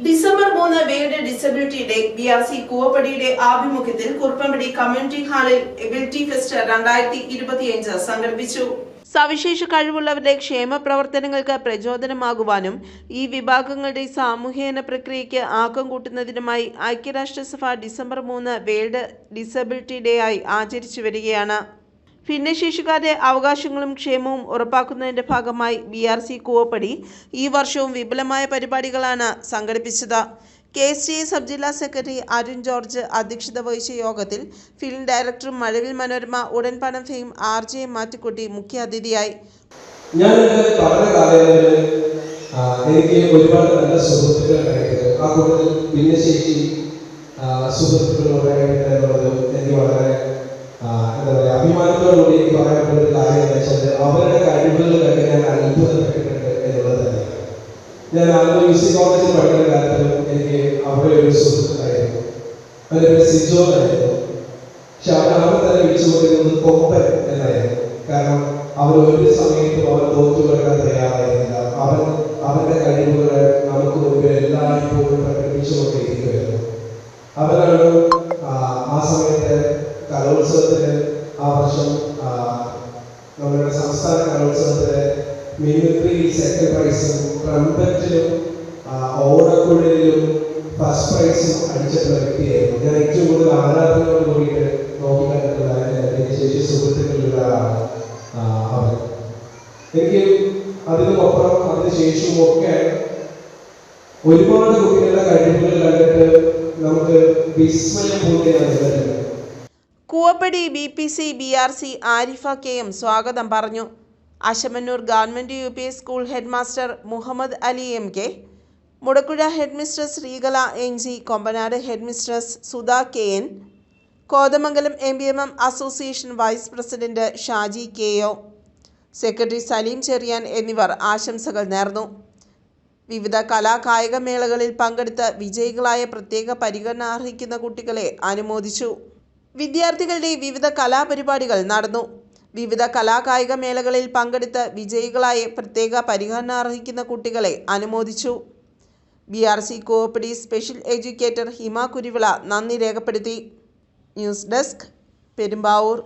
December 3 world disability day BRC കൂവപ്പടിയുടെ ആഭിമുഖ്യത്തിൽ Kuruppampady community ഹാളിൽ ability fest 2025 സംഘടിപ്പിച്ചു. സവിശേഷ കഴിവുള്ളവരുടെ ക്ഷേമ പ്രവർത്തനങ്ങൾക്ക് പ്രചോദനമാകുവാനും ഈ വിഭാഗങ്ങളുടെ സാമൂഹ്യന പ്രക്രിയയ്ക്ക് ആക്കം കൂട്ടുന്നതിനുമായി ഐക്യരാഷ്ട്രസഭ ഡിസംബർ 3 വേൾഡ് ഡിസബിലിറ്റി ഡേ ആയി ആചരിച്ചു വരികയാണ്. ഭിന്നശേഷിക്കാരുടെ അവകാശങ്ങളും ക്ഷേമവും ഉറപ്പാക്കുന്നതിന്റെ ഭാഗമായി BRC കൂവപ്പടി ഈ വർഷവും വിപുലമായ പരിപാടികളാണ് സംഘടിപ്പിച്ചത്. KSTA സബ് ജില്ലാ സെക്രട്ടറി അരുൺ ജോർജ് അധ്യക്ഷത വഹിച്ച യോഗത്തിൽ ഫിലിം ഡയറക്ടറും മഴവിൽ മനോരമ ഉടൻപണം ഫെയിം RJ മാറ്റുക്കുട്ടി മുഖ്യാതിഥിയായി. എനിക്ക് ഒരുപാട് നല്ല സുഹൃത്തുക്കൾ ഉണ്ടായിരുന്നു. ആ കൂട്ടത്തിൽ ഭിന്നശേഷി സുഹൃത്തുക്കളുണ്ടായിരുന്നത് എനിക്ക് വളരെ അഭിമാനത്തോടുകൂടി എനിക്ക് പറയാൻ പറ്റുന്ന ഒരു കാര്യം എന്ന് വെച്ചാൽ അവരുടെ കഴിവുകൾ കണ്ട് ഞാൻ അത്ഭുതപ്പെട്ടിട്ടുണ്ട് എന്നുള്ളത് തന്നെയാണ്. ഞാൻ മ്യൂസിക് കോളേജിൽ പഠിക്കുന്ന കാലത്ത് എനിക്ക് അവിടെ ഒരു സുഹൃത്തുണ്ടായിരുന്നു. അതിൻ്റെ പേര് സിജോ ആയിരുന്നു. പക്ഷെ അവർ തന്നെ വിളിച്ചുകൊണ്ടിരുന്നത് കൊമ്പൻ എന്നായിരുന്നു. കാരണം അവർ ഒരു സമയത്തും അവർ തോറ്റു കിടക്കാൻ തയ്യാറായിരുന്നില്ല. അവരുടെ കഴിവുകൾ നമുക്ക് മുമ്പിൽ എല്ലായ്പ്പോഴും പ്രകടിപ്പിച്ചുകൊണ്ടിരിക്കുകയായിരുന്നു. അവരാണ് ആ സമയത്ത് കലോത്സവത്തിന് ആ വർഷം നമ്മുടെ സംസ്ഥാന കലോത്സവത്തിന് മിമിക്രി സെക്കൻഡ് പ്രൈസും ട്രംപറ്റിലും ഓണക്കുഴലിലും ഫസ്റ്റ് പ്രൈസും അടിച്ചിട്ടുള്ള വ്യക്തിയായിരുന്നു. ഞാൻ ഏറ്റവും കൂടുതൽ ആരാധനയോട് കൂടിയിട്ട് നോക്കിക്കണ്ടിട്ടുള്ള ശേഷി സുഹൃത്തുക്കളിലൊരാളാണ് അവൻ. എനിക്ക് അതിനുമപ്പുറം അതിനുശേഷവും ഒക്കെ ഒരുപാട് കുട്ടികളുടെ കഴിവുകൾ കണ്ടിട്ട് നമുക്ക് വിസ്മയം പൂർത്തിയാണ് വരുന്നത്. Koovappady BPC BRC Arifa KM സ്വാഗതം പറഞ്ഞു. Ashamannoor government UP school head master Muhammad Ali MK, Mudakkuzha head mistress Sreekala NG, Kombanad head mistress Sudha KN, Kothamangalam MBMM association vice president Shaji KO, secretary Saleem Cherian എന്നിവർ ആശംസകൾ നേർന്നു. വിവിധ കലാകായിക മേളകളിൽ പങ്കെടുത്ത് വിജയികളായ പ്രത്യേക പരിഗണന അർഹിക്കുന്ന കുട്ടികളെ അനുമോദിച്ചു. വിദ്യാർത്ഥികളുടെ വിവിധ കലാപരിപാടികൾ നടന്നു. വിവിധ കലാകായിക മേളകളിൽ പങ്കെടുത്ത് വിജയികളായ പ്രത്യേക പരിഗണന അർഹിക്കുന്ന കുട്ടികളെ അനുമോദിച്ചു. BRC കൂവപ്പടി സ്പെഷ്യൽ എഡ്യൂക്കേറ്റർ ഹിമ കുരുവിള നന്ദി രേഖപ്പെടുത്തി. News desk, Perumbavoor.